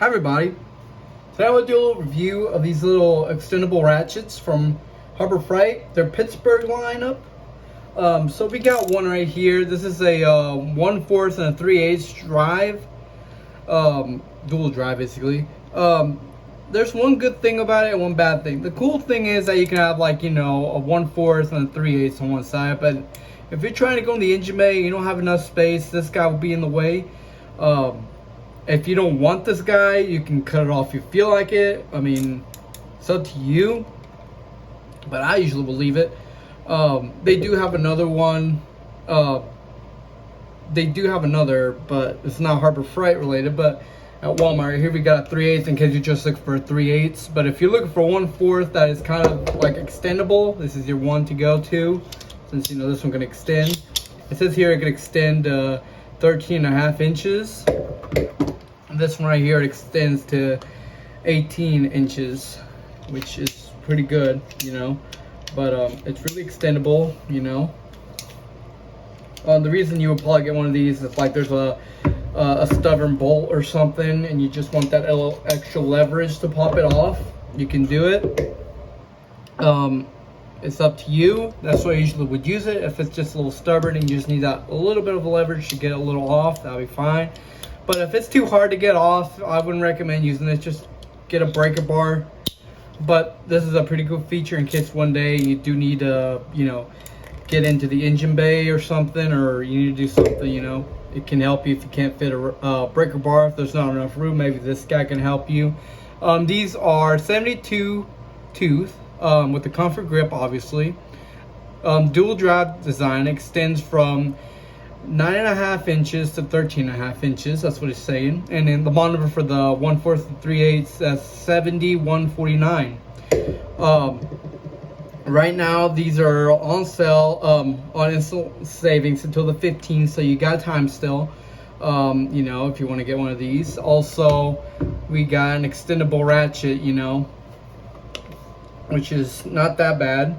Hi everybody. Today I will do a little review of these little extendable ratchets from Harbor Freight. They're Pittsburgh lineup. So we got one right here. This is a 1/4 and a 3/8 drive, dual drive basically. There's one good thing about it and one bad thing. The cool thing is that you can have, like, you know, a 1/4 and a 3/8 on one side, but if you're trying to go in the engine bay and you don't have enough space, this guy will be in the way. If you don't want this guy, you can cut it off if you feel like it. I mean, it's up to you, but I usually will leave it. They do have another one. They do have another, but it's not Harbor Freight related. But at Walmart here we got a 3/8 in case you just look for a 3/8. But if you're looking for 1/4 that is kind of like extendable, this is your one to go to. Since you know this one can extend. It says here it can extend 13.5 inches. And this one right here, it extends to 18 inches, which is pretty good, you know. But it's really extendable, you know. The reason you would probably get one of these is like there's a stubborn bolt or something, and you just want that little extra leverage to pop it off. You can do it. It's up to you. That's why I usually would use it. If it's just a little stubborn and you just need that a little bit of a leverage to get it a little off, that'll be fine. But if it's too hard to get off, I wouldn't recommend using it. Just get a breaker bar. But this is a pretty good feature in case one day you do need to, you know, get into the engine bay or something, or you need to do something, you know. It can help you if you can't fit a breaker bar. If there's not enough room, maybe this guy can help you. These are 72 tooth with the comfort grip, obviously. Dual drive design, extends from 9.5 inches to 13.5 inches. That's what it's saying. And then the model number for the 1/4 and 3/8, that's 7149. Right now these are on sale on instant savings until the 15th, so you got time still. You know, if you want to get one of these. Also, we got an extendable ratchet, you know, which is not that bad.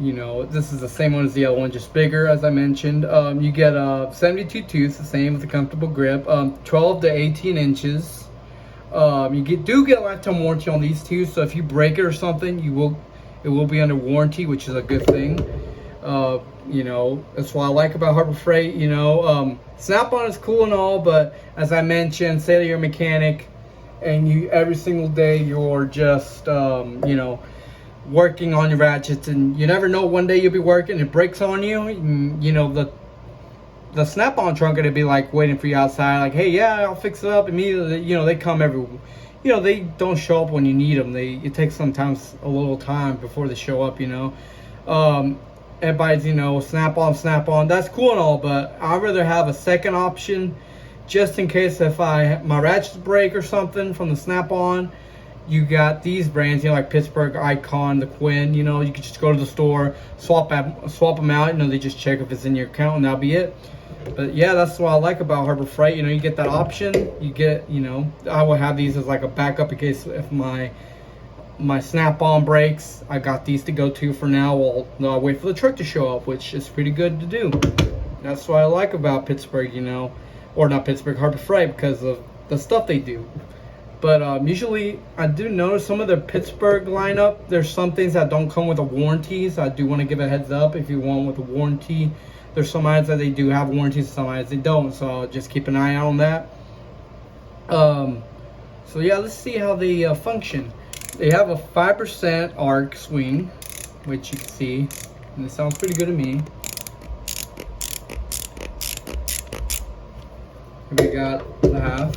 You know, this is the same one as the other one, just bigger, as I mentioned. You get a 72 tooth, the same with a comfortable grip, 12 to 18 inches. You do get a lifetime warranty on these two, so if you break it or something, it will be under warranty, which is a good thing. You know, that's what I like about Harbor Freight. You know, Snap-on is cool and all, but as I mentioned, say that you're a mechanic and you every single day you're just you know, working on your ratchets, and you never know, one day you'll be working, it breaks on you, and, you know, the Snap-on trunk gonna be like waiting for you outside, like, hey, yeah, I'll fix it up immediately. You know, they come every, you know, they don't show up when you need them. It takes sometimes a little time before they show up, you know. Everybody's, you know, Snap-on, that's cool and all, but I'd rather have a second option just in case if my ratchets break or something from the Snap-on. You got these brands, you know, like Pittsburgh, Icon, the Quinn. You know, you can just go to the store, swap them out. You know, they just check if it's in your account, and that'll be it. But yeah, that's what I like about Harbor Freight. You know, you get that option. You get, you know, I will have these as like a backup in case if my Snap-on breaks. I got these to go to for now while I wait for the truck to show up, which is pretty good to do. That's what I like about Pittsburgh, you know, or not Pittsburgh, Harbor Freight, because of the stuff they do. But usually I do notice some of the Pittsburgh lineup, there's some things that don't come with a warranty, so I do want to give a heads up if you want with a warranty. There's some items that they do have warranties, some items they don't, so just keep an eye out on that. So yeah, let's see how they function. They have a 5% arc swing, which you can see, and it sounds pretty good to me. We got the half.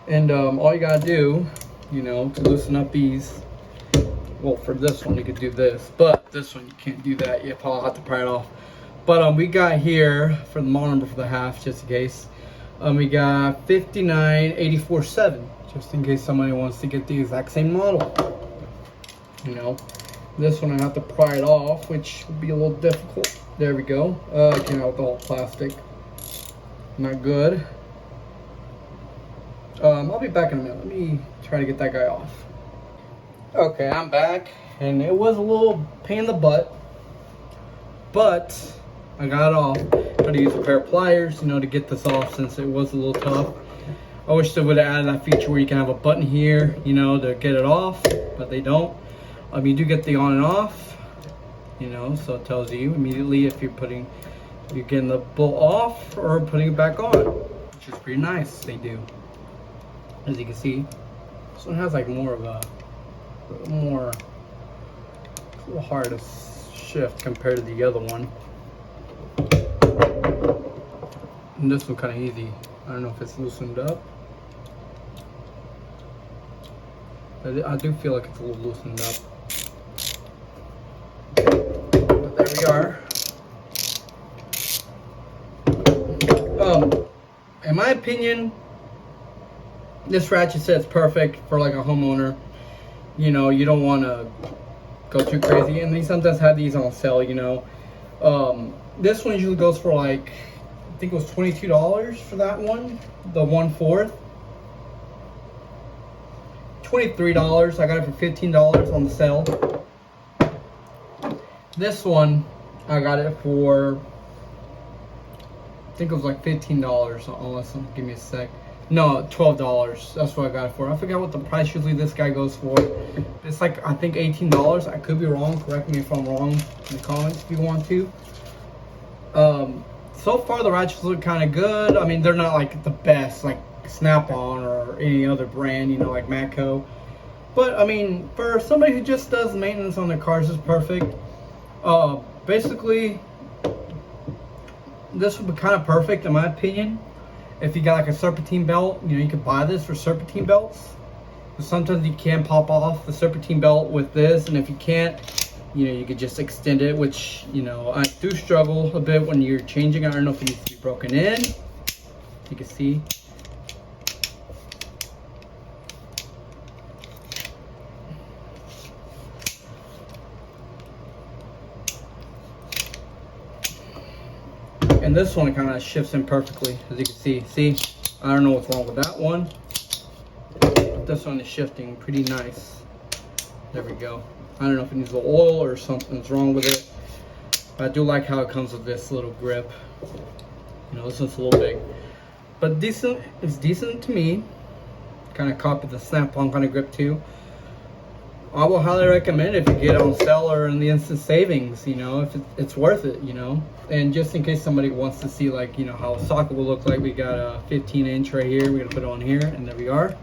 And all you gotta do, you know, to loosen up these, well, for this one you could do this, but this one you can't do that. You probably have to pry it off. But we got here for the model number for the half, just in case. We got 59847, just in case somebody wants to get the exact same model. You know, this one I have to pry it off, which would be a little difficult. There we go. It came out with all plastic. Not good. I'll be back in a minute. Let me try to get that guy off. Okay, I'm back, and it was a little pain in the butt. but I got it off. I had to use a pair of pliers, you know, to get this off since it was a little tough. I wish they would have added that feature where you can have a button here, you know, to get it off, but they don't. You do get the on and off, you know, so it tells you immediately if you're getting the bolt off or putting it back on, which is pretty nice. They do, as you can see. This one has like more of a little hard to shift compared to the other one. And this one kind of easy. I don't know if it's loosened up. But I do feel like it's a little loosened up. But there we are. In my opinion, this ratchet set's perfect for like a homeowner. You know, you don't want to go too crazy, and they sometimes have these on sale, you know. This one usually goes for like, I think it was $22 for that one, the 1/4. $23. I got it for $15 on the sale. This one, I got it for, I think it was like $15. Unless, give me a sec. No, $12. That's what I got it for. I forgot what the price usually this guy goes for. It's like, I think $18. I could be wrong. Correct me if I'm wrong in the comments if you want to. So far the ratchets look kind of good. I mean, they're not like the best, like Snap-on or any other brand, you know, like Matco. But I mean, for somebody who just does maintenance on their cars, is perfect. Basically, this would be kind of perfect in my opinion. If you got like a serpentine belt, you know, you could buy this for serpentine belts. But sometimes you can pop off the serpentine belt with this, and if you can't, you know, you could just extend it, which, you know, I do struggle a bit when you're changing it. I don't know if it needs to be broken in. You can see. And this one kind of shifts in perfectly, as you can see. See, I don't know what's wrong with that one. But this one is shifting pretty nice. There we go. I don't know if it needs a little oil or something's wrong with it. But I do like how it comes with this little grip. You know, this one's a little big. But decent, it's decent to me. Kind of copy the Snap-on kind of grip too. I will highly recommend it if you get it on sale or in the instant savings, you know, if it's worth it, you know. And just in case somebody wants to see, like, you know, how a socket will look like, we got a 15-inch right here. We're going to put it on here, and there we are.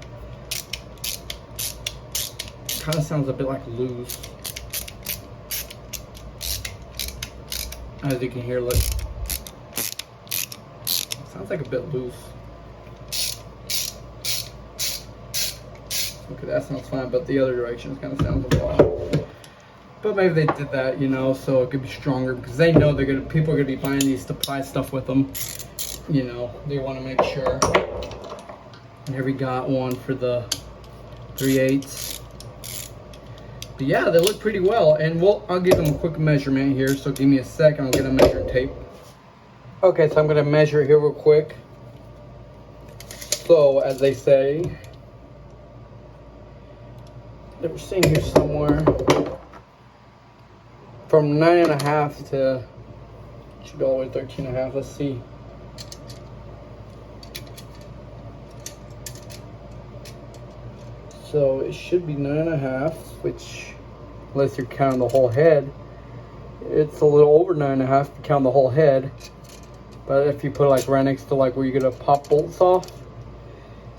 Kind of sounds a bit like loose. As you can hear, look. Sounds like a bit loose. Okay, that sounds fine, but the other direction kind of sounds a lot. But maybe they did that, you know, so it could be stronger because they know people are gonna be buying these to buy stuff with them. You know, they want to make sure. And here we got one for the 3/8. But yeah, they look pretty well, and I'll give them a quick measurement here. So give me a second, I'll get a measuring tape. Okay, so I'm gonna measure here real quick. So as they say, they were saying here somewhere from 9.5 to should be all the way 13.5. Let's see. So it should be 9.5, which, unless you're counting the whole head, it's a little over 9.5 if you count the whole head. But if you put it like right next to like where you're gonna pop bolts off,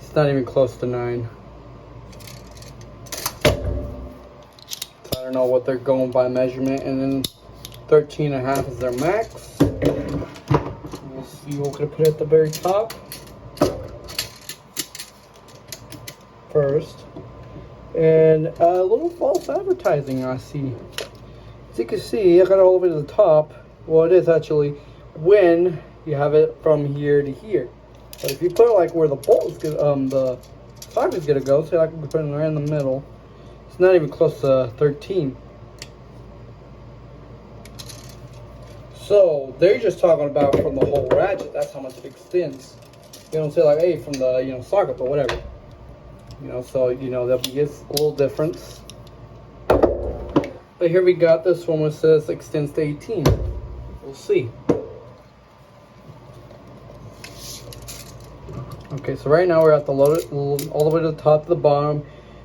it's not even close to 9. So I don't know what they're going by measurement, and then 13.5 is their max. We'll see what we're gonna put at the very top first. And a little false advertising I see. As you can see, I got it all the way to the top. Well, it is actually when you have it from here to here. But if you put it like where the bolts, the socket's gonna go, so I can put it right in the middle. It's not even close to 13. So they're just talking about from the whole ratchet. That's how much it extends. You don't say like, hey, from the socket, but whatever. You know, so there'll be a little difference. But here we got this one which says extends to 18. we'll see. Okay, so right now we're at the loaded, all the way to the top to the bottom.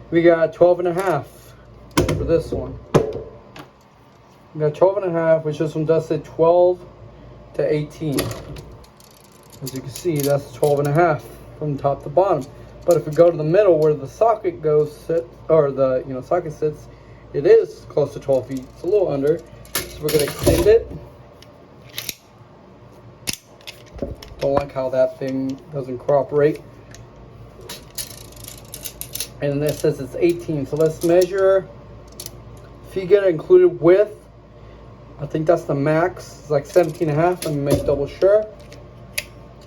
We got 12.5 for this one. We got 12.5, which this one does say 12 to 18. As you can see, that's 12.5 from top to bottom. But if we go to the middle where the socket goes, or the socket sits, it is close to 12 feet. It's a little under. So we're gonna extend it. Don't like how that thing doesn't cooperate. And it says it's 18. So let's measure. If you get it included with, I think that's the max. It's like 17.5. Let me make double sure.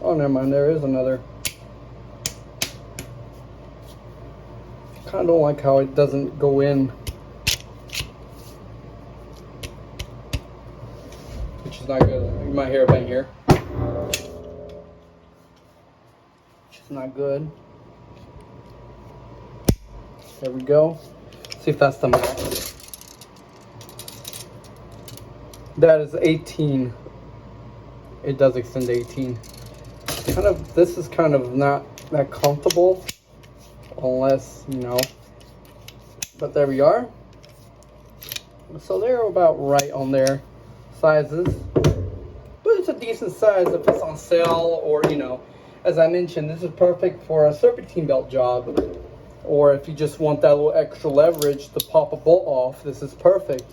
Oh, never mind. There is another. Kind of don't like how it doesn't go in, which is not good. You might hear a bang here, which is not good. There we go. See if that's the max. That is 18. It does extend to 18. This is kind of not that comfortable, unless, but there we are. So they're about right on their sizes, but it's a decent size if it's on sale, or as I mentioned, this is perfect for a serpentine belt job, or if you just want that little extra leverage to pop a bolt off. This is perfect.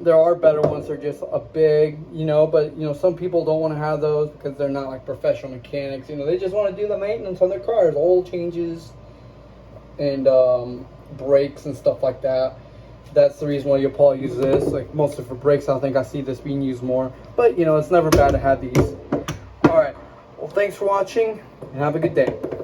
There are better ones that are just a big, but some people don't want to have those because they're not like professional mechanics. They just want to do the maintenance on their cars, oil changes and brakes and stuff like that. That's the reason why you'll probably use this. Like mostly for brakes, I think I see this being used more. But it's never bad to have these. All right. Well, thanks for watching and have a good day.